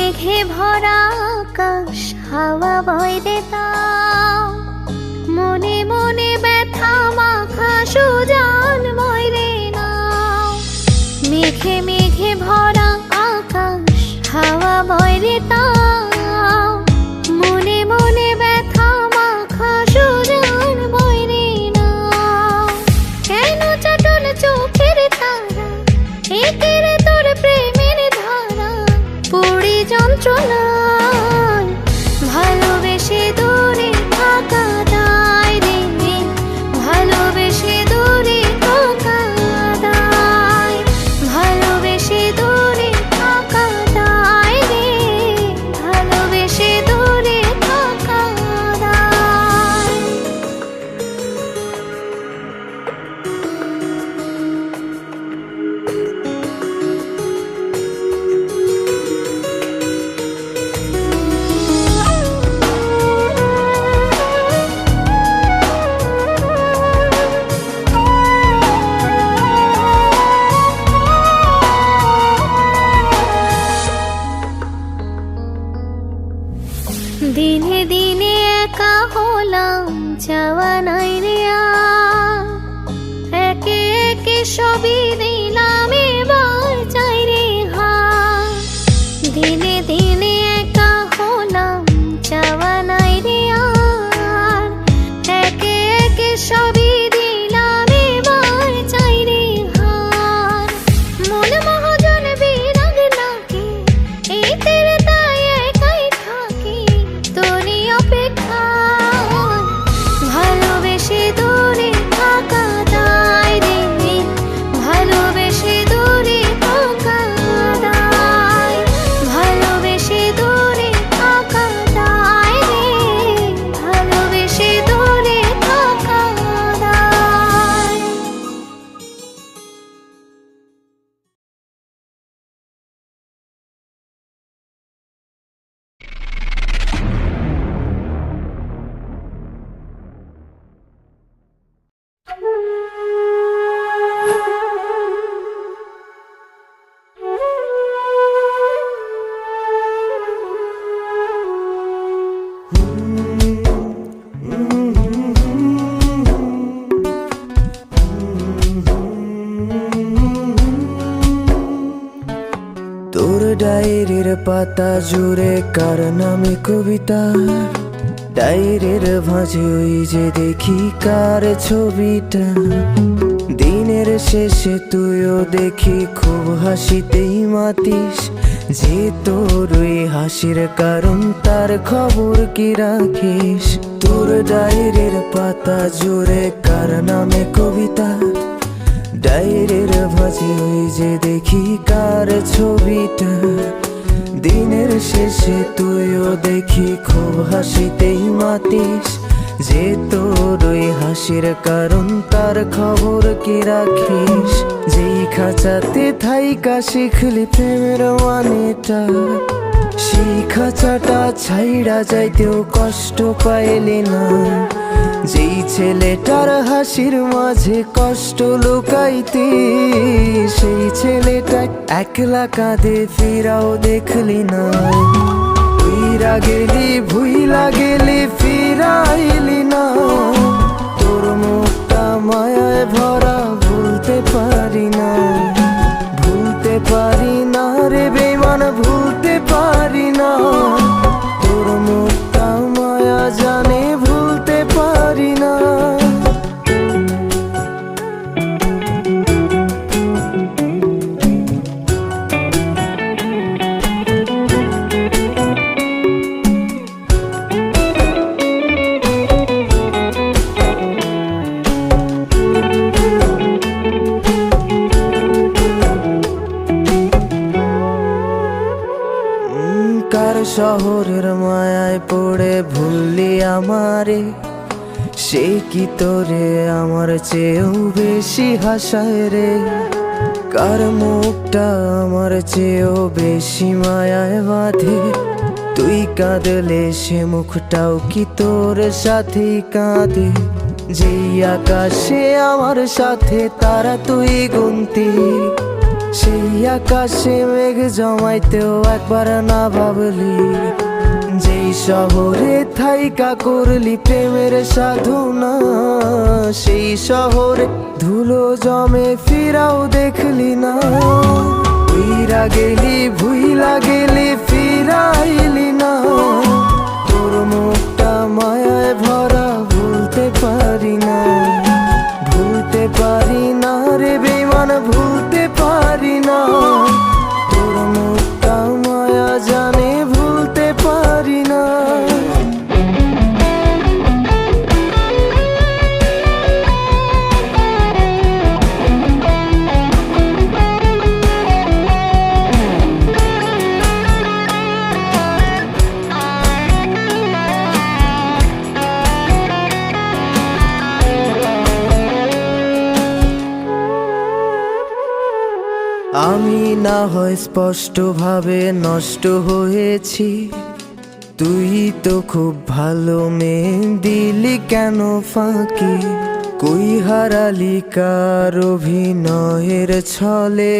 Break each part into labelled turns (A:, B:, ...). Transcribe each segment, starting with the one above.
A: মেঘে ভরা আকাশ হাওয়া বয় রে তাও, মনে মনে ব্যথা মাখা সুজান বয় রে নাও। মেঘে মেঘে ভরা আকাশ হাওয়া বয় রে তাও, মনে মনে ব্যথা মাখা সুজান বয় রে নাও। কেন চাটল চোখের তারা একে রে তোর প্রেমের ধারা, পুরি যন্ত্রণায় ভালোবেসে দূরে থাকা দায় রে, ভালোবেসে দূরে থাকা দায়, ভালোবেসে দূরে থাকা দায় রে, ভালোবেসে দূরে থাকা দায়। দিনে দিনে একা হলাম, যাওয়া নাই রে আর, একে একে সবই দিলাম এবার চাই রে হার। দিনে দিনে একা হলাম, যাওয়া নাই রে আর, একে একে সবই দিলাম এবার চাই রে হার। মন মহাজন বিরাগ লাগে এই তেরে তাই একাই থাকি তোরই অপেক্ষায়, ভালোবেসে দূরে থাকা দায় রে, ভালোবেসে দূরে থাকা দায়, ভালোবেসে দূরে থাকা দায় রে, ভালোবেসে দূরে থাকা দায়।
B: তোর ডায়েরির পাতা জুড়ে কার নামে কবিতা, ডায়েরির ভাঁজে ওই যে দেখি কার ছবিটা। দিনের শেষে তুইও দেখি খুব হাসিতেই মাতিস, যে তোর ওই হাসির কারণ তার খবর কি রাখিস। তোর ডায়েরির পাতা জুড়ে কার নামে কবিতা, ডায়েরির ভাঁজে ওই যে দেখি কার ছবিটা। দিনের শেষে তুইও দেখি খুব হাসিতেই মাতিস, যে তোর ওই হাসির কারণ তার খবর কি রাখিস। যেই খাঁচাতে থাইকা শিখলি প্রেমের মানেটা, সেই খাঁচাটা ছাইড়া যাইতেও কষ্ট পাইলি না। যেই ছেলেটার হাসির মাঝে কষ্ট লুকাইতে, সেই ছেলেটা একলা কাঁদে ফিরাও দেখলি না। ফিরা গেলি ভুইলা গেলি ফিরাইলি না, তোর মুখটা মায়ায় ভরা ভুলতে পারি না। ভুলতে পারি না রে বেমান, ভুলতে পারি না, তোর মুখটা মায়া জানে ভুলতে পারি না। কার শহরের মায়ায় পড়ে ভুললি আমারে, সে কি তোরে আমার চেয়েও বেশি হাসায় রে। কার মুখটা আমার চেয়েও বেশি মায়ায় বাঁধে, তুই কাঁদলে সে মুখটাও কি তোর সাথেই কাঁদে। যেই আকাশে আমার সাথে তারা তুই গুনতি, সেই আকাশে মেঘ জমাইতেও একবার না ভাবলি, যেই শহরে থাইকা করলি প্রেমের সাধনা, সেই শহরে ধুলো জমে ফিরাও দেখলি না। উইরা গেলি ভুইলা গেলি ফিরাইলি না, তোর মুখটা মায়ায় ভরা ভুলতে পারি না, ভুলতে পারি না রে বেমান, ভুলতে পারি না। তোর মুখটা মায়া জানে ভুলতে পারি না। আমি না হয় স্পষ্টভাবে নষ্ট হয়েছি, তুই তো খুব ভালো মেয়ে, দিলি কেন ফাঁকি? কই হারালি কার অভিনয়ের ছলে?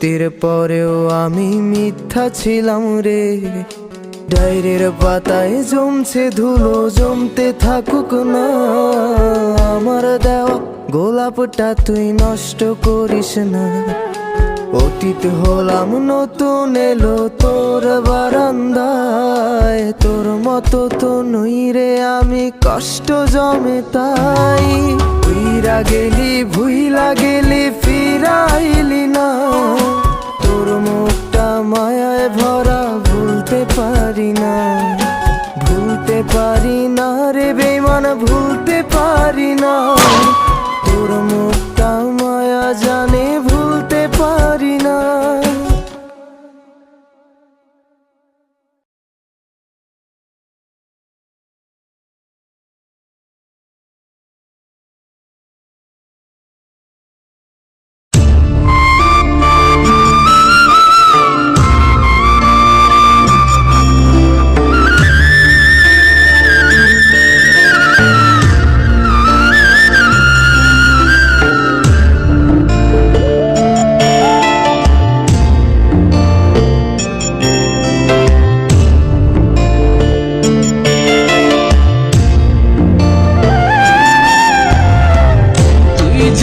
B: 3 পরেও আমি মিথ্যা ছিলাম রে। ডায়েরির পাতায় জমছে ধুলো, জমতে থাকুক না। আমার দেওয়া গোলাপটা তুই নষ্ট করিস না। অতীত হলাম নতুন এলো তোর বারান্দায়, তোর মতো তো নই রে আমি, কষ্ট জমে তাই। উইরা গেলি ভুইলা গেলি ফিরাইলি না, তোর মুখটা মায়ায় ভরা ভুলতে পারি না, ভুলতে পারি না রে বেমান, ভুলতে পারি না। তোর মুখটা মায়া জানে ভুলতে পারি না।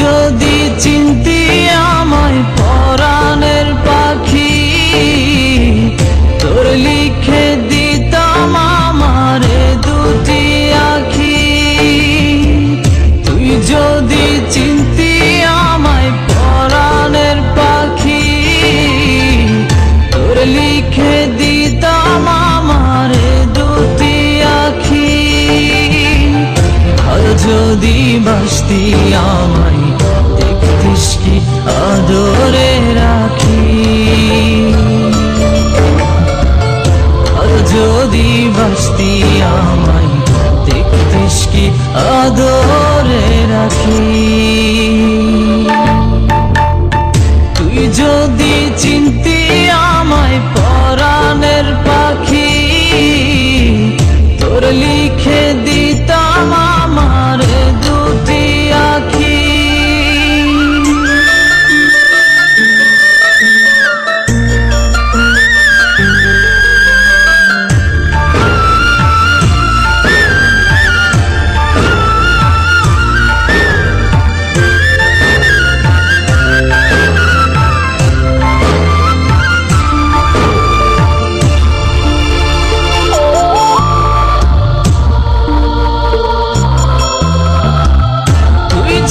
C: যদি চিনতি আমায় পরাণের পাখি, তোর লিখে দিতাম আমারে দুটি আখি। তুই যদি চিনতি আমায় পরাণের পাখি, তোর লিখে দিতাম আমারে দুটি আখি। আর যদি বাসতি আমায় দেখতিস কি আদরে রাখি, আর যদি বাসতি আমায় দেখতিস কি আদরে রাখি। তুই যদি চিনতি আমায় পরাণের পাখি, তোর লিখে দিতাম আমার দুটি আখি।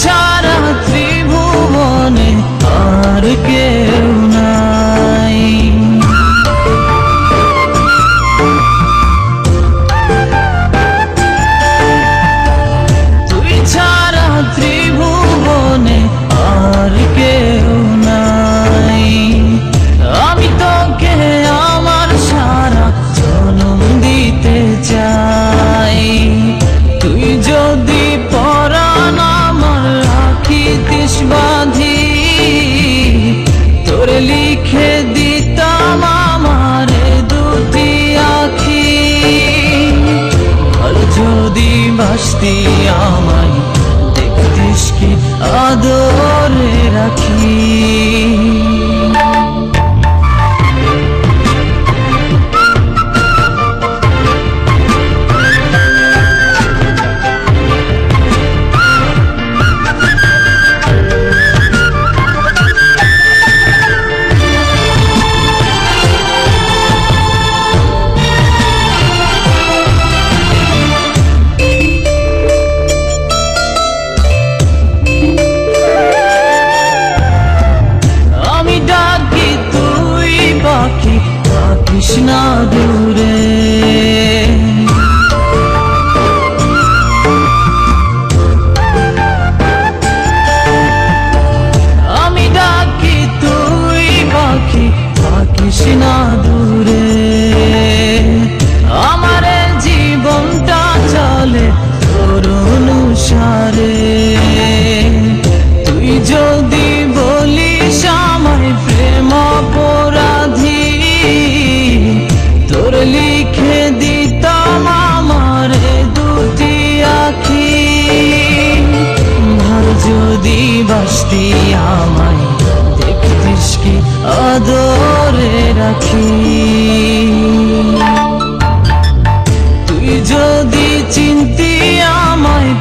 C: ছাড়া ত্রিভুবনে আর কেউ নাই, তুই ছাড়া ত্রিভুবনে আর কেউ নাই। আমি তোকে আমার সারা জনম দিতে চাই। তুই যদি পরাণ রাখিতিস বাঁধি, তোর লিখে দিতাম আমারে দুটি আখি। আর যদি বাসতি আমায় দেখতিস কি আদরে রাখি। যদি আমায় দেখতিস কি আদরে রাখি, তুই যদি চিনতি আমায়